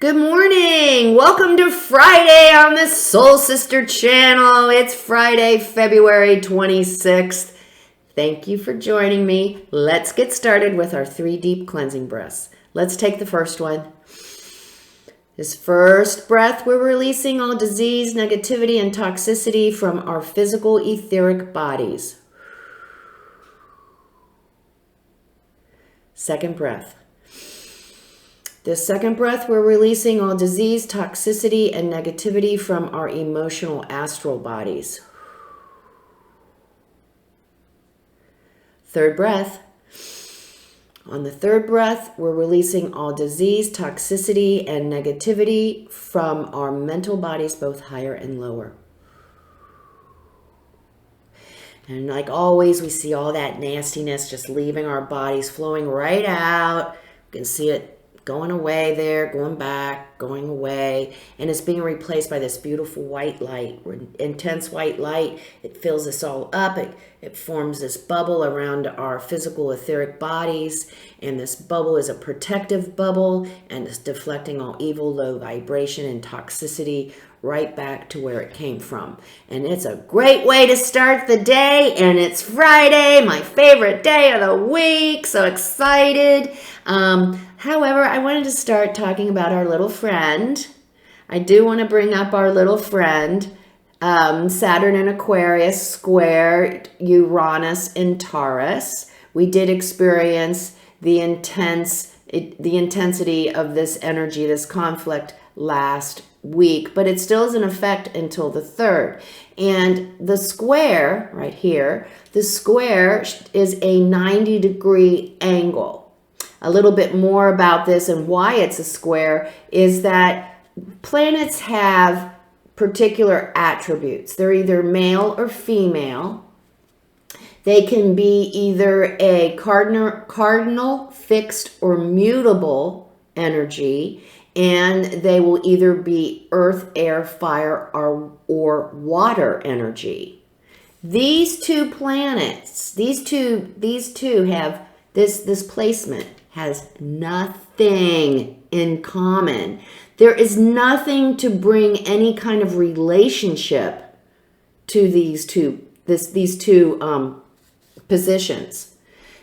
Good morning. Welcome to Friday on the Soul Sister channel. It's Friday, February 26th. Thank you for joining me. Let's get started with our 3 deep cleansing breaths. Let's take the first one. This first breath, we're releasing all disease, negativity, and toxicity from our physical etheric bodies. Second breath. This second breath, we're releasing all disease, toxicity, and negativity from our emotional astral bodies. Third breath. On the third breath, we're releasing all disease, toxicity, and negativity from our mental bodies, both higher and lower. And like always, we see all that nastiness just leaving our bodies, flowing right out. You can see it going away there, going back, going away, and it's being replaced by this beautiful white light, intense white light. It fills us all up. It forms this bubble around our physical etheric bodies, and this bubble is a protective bubble, and it's deflecting all evil, low vibration, and toxicity right back to where it came from. And it's a great way to start the day, and it's Friday, my favorite day of the week. So excited. However, I wanted to start talking about our little friend. I do want to bring up our little friend, Saturn in Aquarius square Uranus in Taurus. We did experience the intensity of this energy, this conflict last week, but it still is in effect until the 3rd. And the square right here, the square is a 90-degree angle. A little bit more about this and why it's a square is that planets have particular attributes. They're either male or female. They can be either a cardinal, fixed, or mutable energy, and they will either be earth, air, fire, or water energy. These two planets, these two have this placement has nothing in common. There is nothing to bring any kind of relationship to these two positions.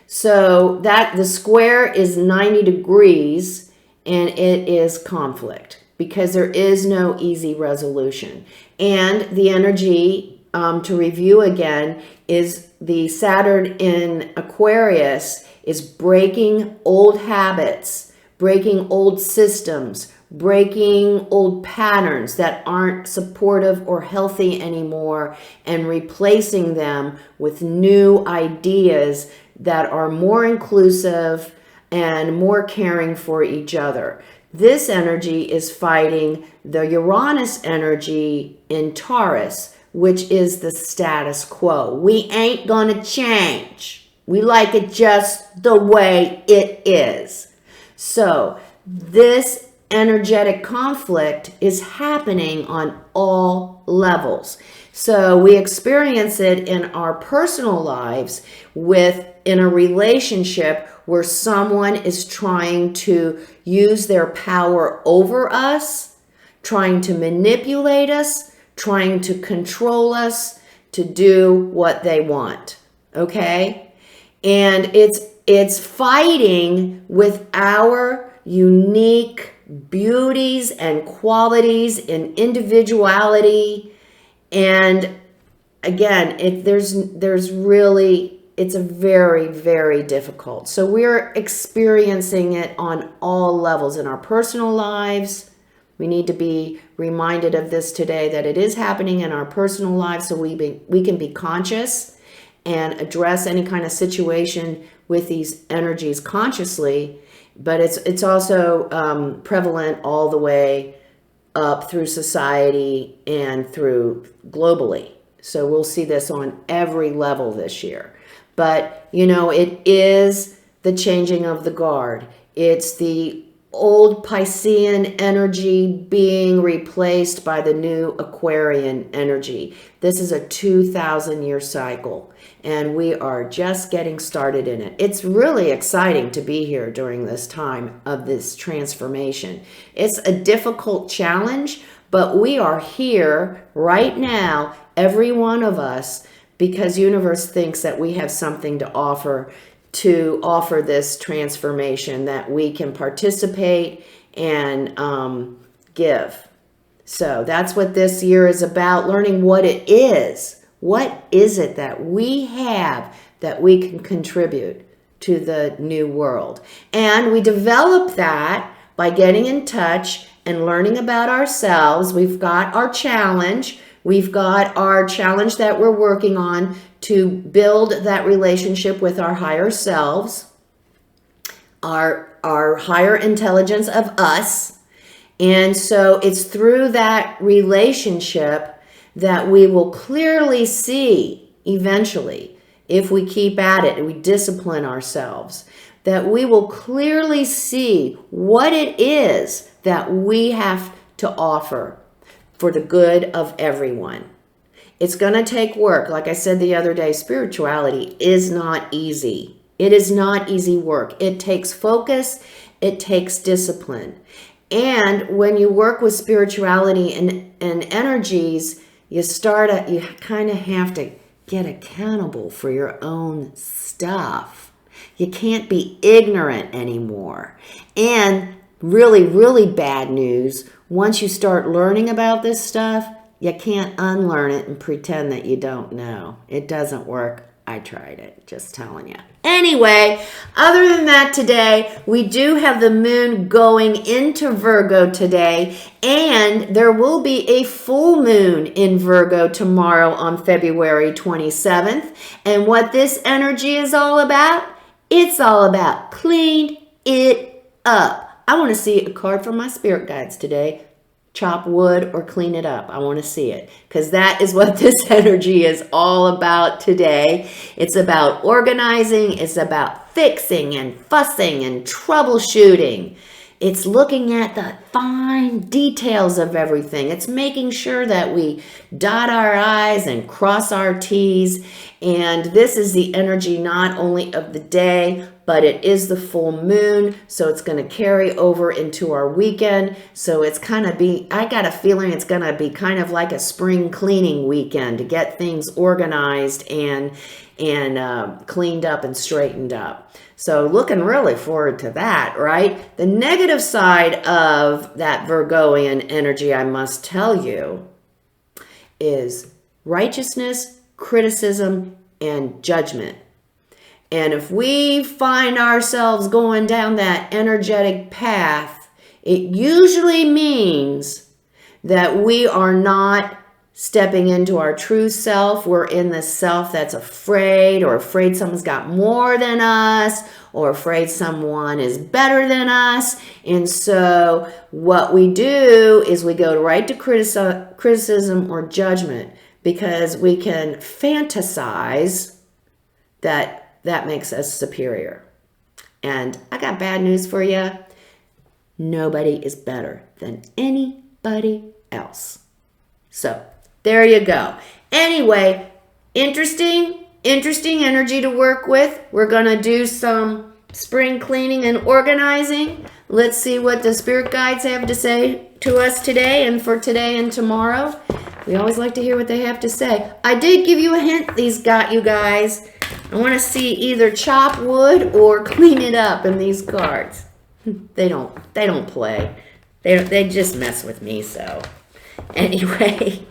So that the square is 90 degrees and it is conflict because there is no easy resolution. And the energy, to review again, is the Saturn in Aquarius is breaking old habits, breaking old systems, breaking old patterns that aren't supportive or healthy anymore, and replacing them with new ideas that are more inclusive and more caring for each other. This energy is fighting the Uranus energy in Taurus, which is the status quo. We ain't gonna change. We like it just the way it is. So this energetic conflict is happening on all levels. So we experience it in our personal lives in a relationship where someone is trying to use their power over us, trying to manipulate us, trying to control us to do what they want. Okay? And it's fighting with our unique beauties and qualities and individuality. And again, it's a very, very difficult. So we're experiencing it on all levels in our personal lives. We need to be reminded of this today, that it is happening in our personal lives, so we can be conscious and address any kind of situation with these energies consciously, but it's also prevalent all the way up through society and through globally. So we'll see this on every level this year. But, it is the changing of the guard. It's the old Piscean energy being replaced by the new Aquarian energy. This is a 2,000-year cycle, and we are just getting started in it. It's really exciting to be here during this time of this transformation. It's a difficult challenge, but we are here right now, every one of us, because universe thinks that we have something to offer this transformation, that we can participate and give. So that's what this year is about, learning what it is. What is it that we have that we can contribute to the new world? And we develop that by getting in touch and learning about ourselves. We've got our challenge. We've got our challenge that we're working on to build that relationship with our higher selves, our higher intelligence of us. And so it's through that relationship that we will clearly see eventually, if we keep at it and we discipline ourselves, that we will clearly see what it is that we have to offer for the good of everyone. It's going to take work. Like I said the other day, spirituality is not easy. It is not easy work. It takes focus. It takes discipline. And when you work with spirituality and energies, you kind of have to get accountable for your own stuff. You can't be ignorant anymore. And really, really bad news, once you start learning about this stuff, you can't unlearn it and pretend that you don't know. It doesn't work. I tried it, just telling you. Anyway, other than that, today, we do have the moon going into Virgo today, and there will be a full moon in Virgo tomorrow on February 27th. And what this energy is all about, it's all about clean it up. I want to see a card from my spirit guides today. Chop wood or clean it up. I want to see it, because that is what this energy is all about today. It's about organizing. It's about fixing and fussing and troubleshooting. It's looking at the fine details of everything. It's making sure that we dot our I's and cross our T's. And this is the energy not only of the day, but it is the full moon, so it's going to carry over into our weekend. So it's I got a feeling it's going to be kind of like a spring cleaning weekend to get things organized and cleaned up and straightened up. So looking really forward to that, right? The negative side of that Virgoian energy, I must tell you, is righteousness, criticism, and judgment. And if we find ourselves going down that energetic path, it usually means that we are not stepping into our true self. We're in the self that's afraid, or afraid someone's got more than us, or afraid someone is better than us. And so what we do is we go right to criticism or judgment, because we can fantasize that makes us superior. And I got bad news for you. Nobody is better than anybody else. So there you go. Anyway, interesting energy to work with. We're going to do some spring cleaning and organizing. Let's see what the spirit guides have to say to us today and for today and tomorrow. We always like to hear what they have to say. I did give you a hint. These got you guys. I want to see either chop wood or clean it up in these cards. They don't play. They just mess with me. So anyway,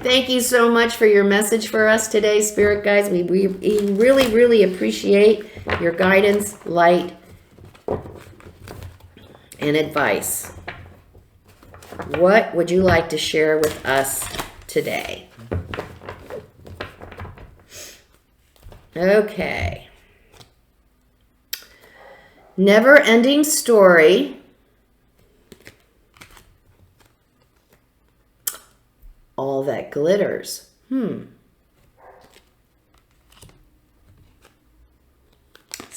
thank you so much for your message for us today, spirit guides. We really, really appreciate your guidance, light, and advice. What would you like to share with us today? Okay. Never-ending story. All that glitters.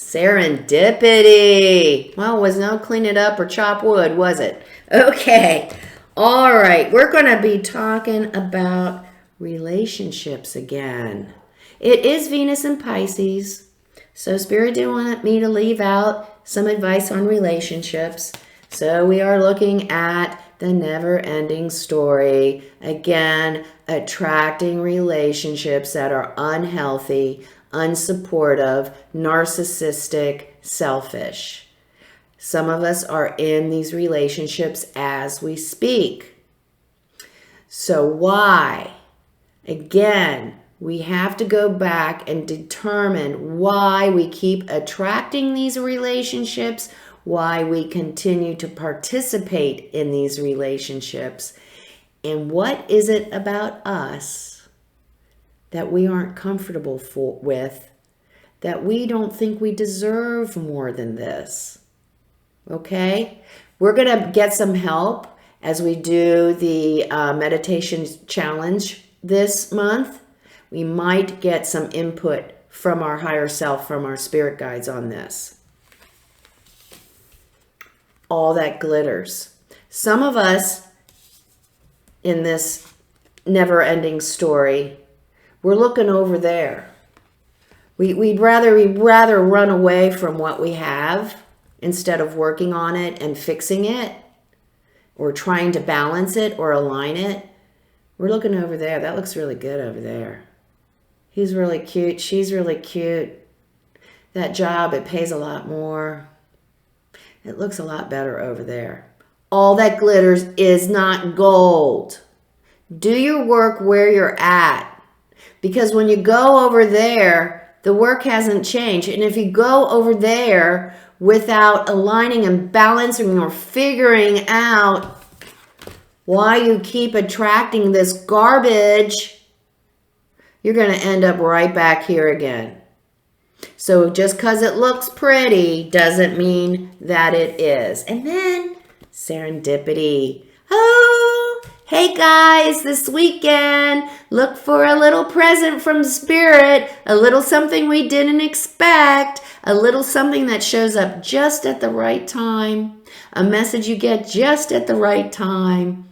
Serendipity. Well, was no clean it up or chop wood, was it? Okay. All right. We're going to be talking about relationships again. It is Venus in Pisces. So Spirit didn't want me to leave out some advice on relationships. So we are looking at the never-ending story. Again, attracting relationships that are unhealthy, unsupportive, narcissistic, selfish. Some of us are in these relationships as we speak. So why? Again, we have to go back and determine why we keep attracting these relationships, why we continue to participate in these relationships, and what is it about us that we aren't comfortable with, that we don't think we deserve more than this. Okay? We're going to get some help as we do the meditation challenge this month. We might get some input from our higher self, from our spirit guides on this. All that glitters. Some of us in this never-ending story, we're looking over there. We'd rather run away from what we have instead of working on it and fixing it or trying to balance it or align it. We're looking over there. That looks really good over there. He's really cute. She's really cute. That job, it pays a lot more. It looks a lot better over there. All that glitters is not gold. Do your work where you're at. Because when you go over there, the work hasn't changed. And if you go over there without aligning and balancing or figuring out why you keep attracting this garbage, you're going to end up right back here again. So just because it looks pretty doesn't mean that it is. And then serendipity. Oh, hey guys, this weekend, look for a little present from Spirit, a little something we didn't expect, a little something that shows up just at the right time, a message you get just at the right time.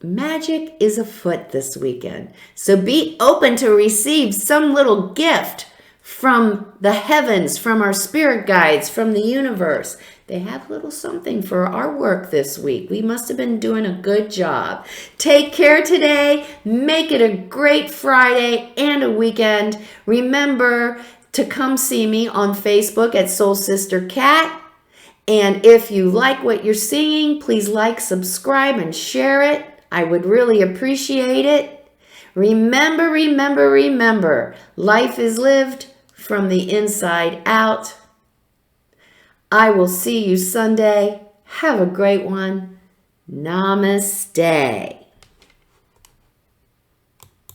Magic is afoot this weekend. So be open to receive some little gift from the heavens, from our spirit guides, from the universe. They have a little something for our work this week. We must have been doing a good job. Take care today. Make it a great Friday and a weekend. Remember to come see me on Facebook at Soul Sister Cat. And if you like what you're seeing, please like, subscribe, and share it. I would really appreciate it. Remember, life is lived from the inside out. I will see you Sunday. Have a great one. Namaste.